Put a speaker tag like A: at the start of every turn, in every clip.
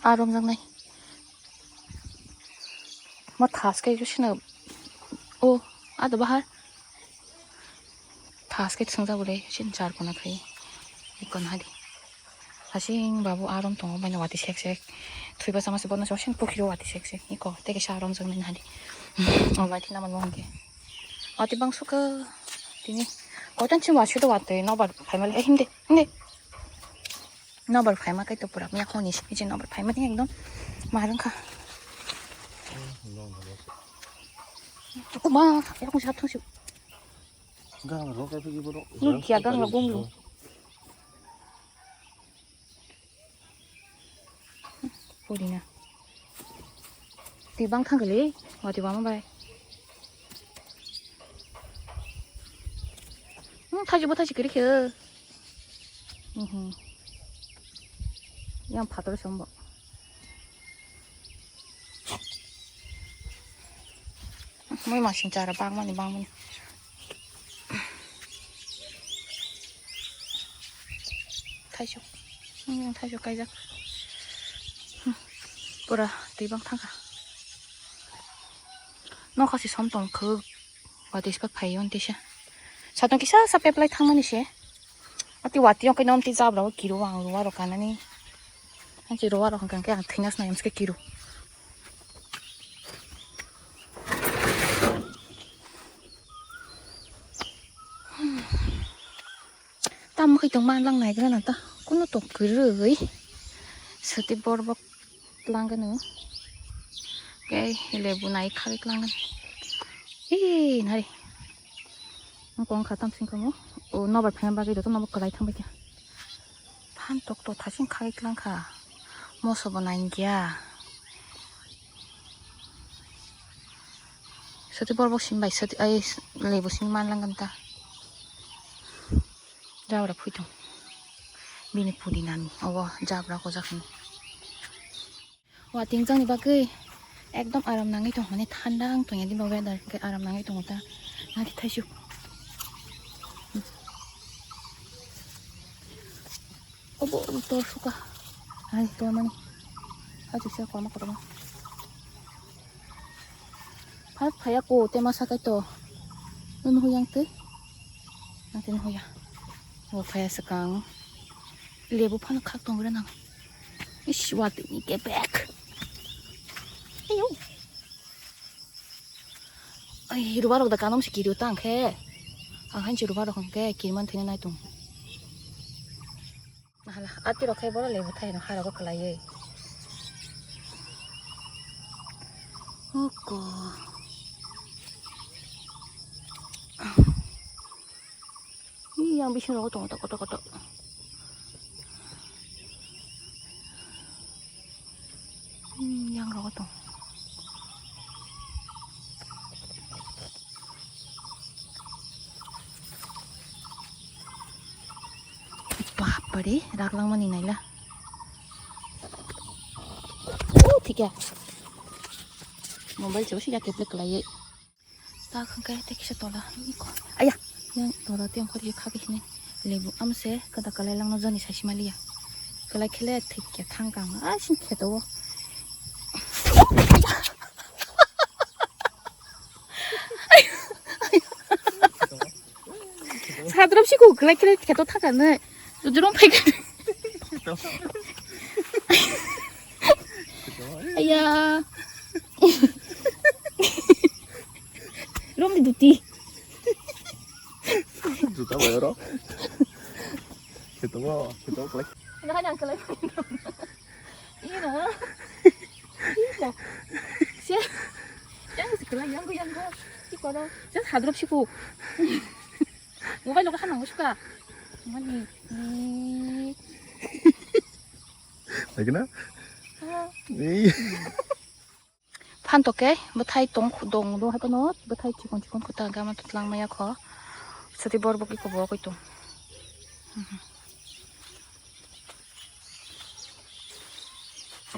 A: आराम जानाय मा थास्के जुसिनो ओ आदो बाहार थास्के संजाबोले सिन चार कोना खै इकन हादि हासिं बाबु आराम दङ बायना वाति सेक सेक थुइबा सामासे बना ससिन पुखिरो वाति सेक सेक इको तेके आराम जोंनि हादि अमाइति नामान मंगे वाति बांसुका दिनि 어떤지 와슈도 왔대 너버 파이말 힘대 힘대 너버 파이마 cái tục bạc nhạc hồn 이제 너버 파이마 thì hành động mà đừng khá 엄마 이렇게 잘 통시 응 기아강 là bông luôn vô đi nè thì băng thang cái lấy vào thì vào mà bay 타지 못하지 그렇게 그냥 바다로 전부 뭘 마신 줄 알아 방만이 타쇼 타쇼 가자 뭐라 대방 타가 너 같이 섬동 그 어디서 파이온 대샤 사돈 기사 사페플라이 탕만이시 어디 왔디요 그 넘티 잡으라고 기로 왕으로 와로 가나니 한 기로 와로 한 그냥 테니스 나 염스케 기로 땀 khi tông ban lăng này cái nào ta cũng nó tụt cứ rưỡi sợ tí bò bọc lăng cái nữa cái lebu này khai lăng cái 이 này 공 갔다 친 거뭐 너버 팬 바기도 또 너무 거라이 탕 바기야 판독도 다신 카이클랑카 모습은 아닌기야 서디 벌복 신바이 서디 아이 레이브 신만 랑간다 자브라 푸이통 미니 푸디나니 어워 자브라 고자큰 와 띵정니 바그 एकदम आराम नाङै दं माने थान्दा दं यादि वेदार के आराम नाङै दं ता नाथि थाइसु 어버 또 수가 아이 또 어머니 아주 시작 걸마 걸마 파 파야고 때마사가 또 은호양 뜨 나한테는 호야 뭐 파야스강 레부 파는 각동 그러나 이씨 와드니 get back 아유 아이 루바로 다 까놈시 기류 땅해 한지 루바로 한게 길만 되는 나이 동 hala ati rokai bora lebu thai no hara ko kalai oko 이 yang bisin ro tong tak kotak yang ro tong बड़ी राख लांग मनी नहीं ला ओ ठीक है मोबाइल चोशी जाके प्ले कलाई ता खंके तेकिसा तोला इको आया yang तोला ते हमको ये खाके हिने लेबु हमसे कदा कलाई लांग न जनी सासिमालिया कलाई खेले ठीक के थांगां आ सिन खेदो 사드럽시고 그래 그래 걔도 타가네 요즘 패기 아야 롬디 두띠
B: 좋다 뭐여러 개똥어 그래
A: 이거 하냥 그래 이거 이거 씨 짱스 그래 양거 이거로 저 사드럽시고 모바일로 하나 오실까 어머니
B: 알겠나?
A: 판독게 뭐 타이 동도 하고 너 뭐 타이 직원 그따 가면 또 랑마야 커 서디 버벅 이거 뭐고 또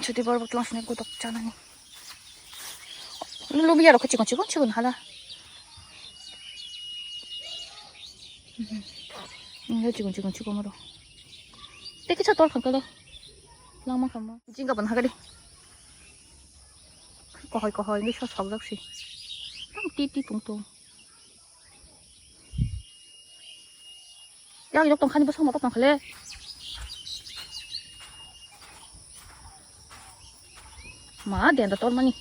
A: 서디 버벅 랑스네 구독자나니 루비야로 그 직원 하라 이거 직원으로 떼기 차 떨어갈 거래 lama kamu jingga ban hagari kohoi ngi shot sok jaksi tang ti tung tung ya yok tong khani ba sama tong khale ma den da tol mani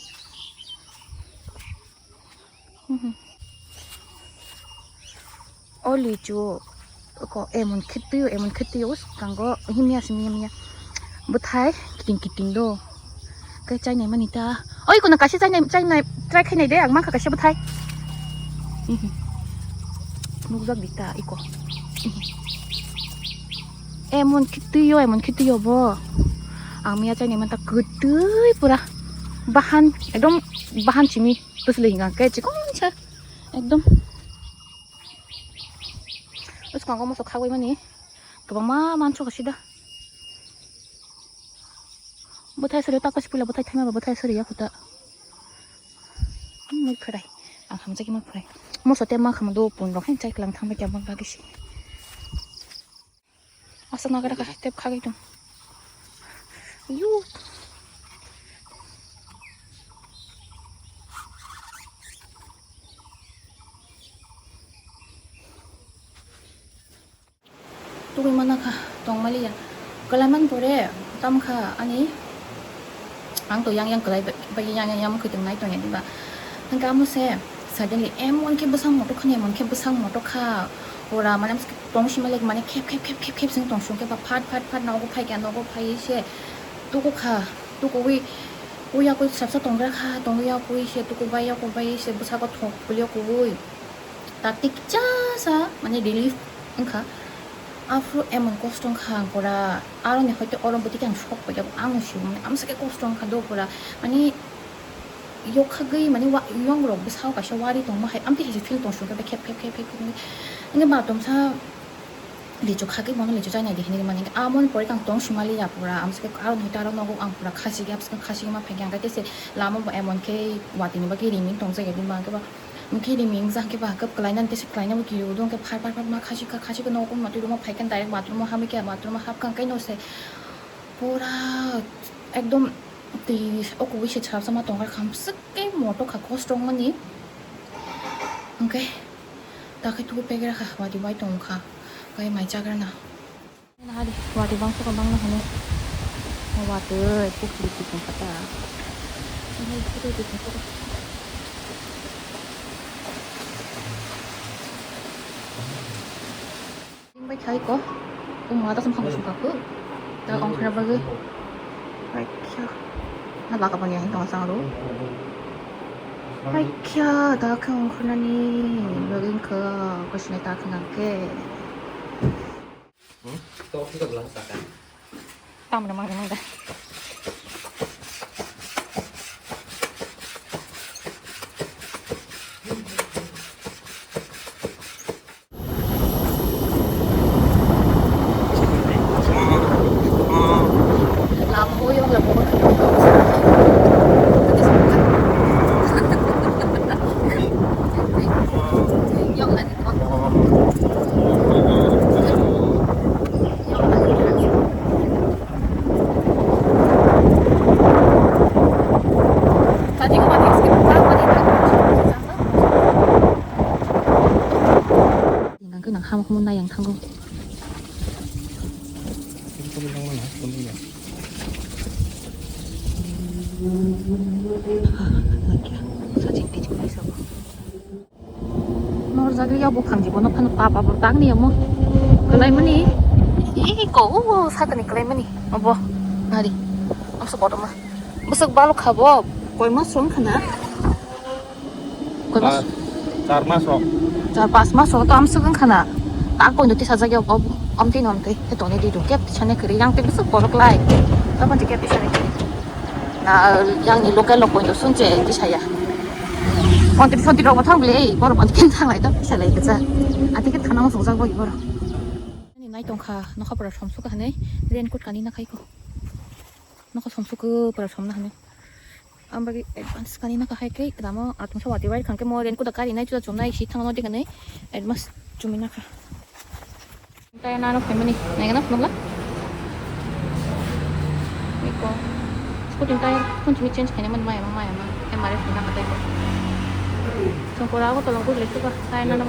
A: oli chu ko emon khityo kango himya simya buthai kiting do cái chai này manita ôi còn là cái chai này trai cái này đấy à mang cả cái buthai nục giặc đi ta iko emon khityo bo amia chai này man ta gudui pura bahan ekdom bahan chimi pusle hinga cái chỉ có cha ekdom terus kang masuk hawe mani kebama mancho kasida butai sore tak kasih pula butai thama butai sore ya kuta mai prai ang ham jaki mai prai mo sote ma kham do pun ro hen chai klang thang ba jam ba gisi asa nagara ka step khagi tum yu tuwi mana ka tong malia kalaman pore tam kha ani ang to yang kelai bagi yang ke teng nai to ni ba tang ka mo se suddenly em won ke basang moto khane mon ke basang moto kha ora manam tong shi malek mane khep sing tong shung ke ba phat no go phai se tu ko kha tu ko wi ya ko sap sa tong ra kha tong ya ko se tu ko bai se busa ko thok pulio ko wi ta tik cha sa mane relief angkha afro emon kostong khang pora aro ne hoite orom boti kang shok pa jab ang shu mane am sake kostong khado pora mane yok khagai mane wa yong ro bisau ka shawari tong ma hai am ti hi feel tong shu ka khep nge ba tong sa li chu khagai mon li chu jai nai de ni mane amon pori kang tong shumali ya pora am sake aro ne taro no go ang pora khasi gap sake khasi ma phang ga te se lamo ba emon ke wati ni ba ki rimin tong sa ga din ba ke ba mungkin di mingzah ke bah ke kelainan tesi kelainan begitu dong ke par ma kasih ke nongkong mati rumah paikan direct mati rumah hami ke mati rumah hap kan kain ose pura ekdom di aku wish chap sama tongkar kam seke moto ka strong mani oke tak itu pegra ka wadi bai tongka kai mai jagar na hari wadi bang so bang na hane wadi puk di kata ini itu di bai khai ko ma ta sam khang su ka ku ta ong khra ba ge bai kya na ba ka ban yang tong sang ro bai kya da ka ong khna ni login ka ko shne ta khna ke
C: to kita bilang sakan
A: tam na mang da ham không nay yang thang không
B: Kau bilang mana? Kau bilang.
A: 사진 뒤집어 있어 봐. 너 자기 여보 강지 번호 파는 빠빠빠 땅니 뭐 그래 뭐니 이거 사더니 그래 뭐니 뭐 나리 없어 버려 마 무슨 발로 가봐 거의 쏜 하나 거의
B: Car masuk.
A: 자 pas masuk tuh am sugan kana tak ko nuti saja ya ob am tin am te itu ni di dukep chane kiri yang te besok borok lai kapan dikep di sana nah yang ni lokal lokal itu sunce di saya 언제 선디로 뭐 탕블레 바로 먼저 괜찮아 또 살래 그자 아티게 타나무 송자고 이거라 아니 나이 동카 너가 버려 섬수가 하네 렌꽃 가니나 가이고 너가 섬수그 버려 섬나 하네 ambaги advance kanina ka haike kdamo atum sa wati wai khanke mo ren ko dakari nai chu chomnai si thang no de kane advance chumina kha ta na no family nai kana phumla ko. Skutin tayo. Kung chimichange kaya naman maya emang. Emang pinakatay ko. Sempurna aku tolong gue itu kah kayak nama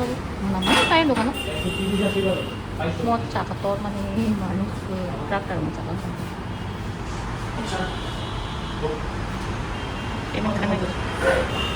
A: kayak dong kan mau cakap tuh mana ini mana ke traktor mau cakap ini kan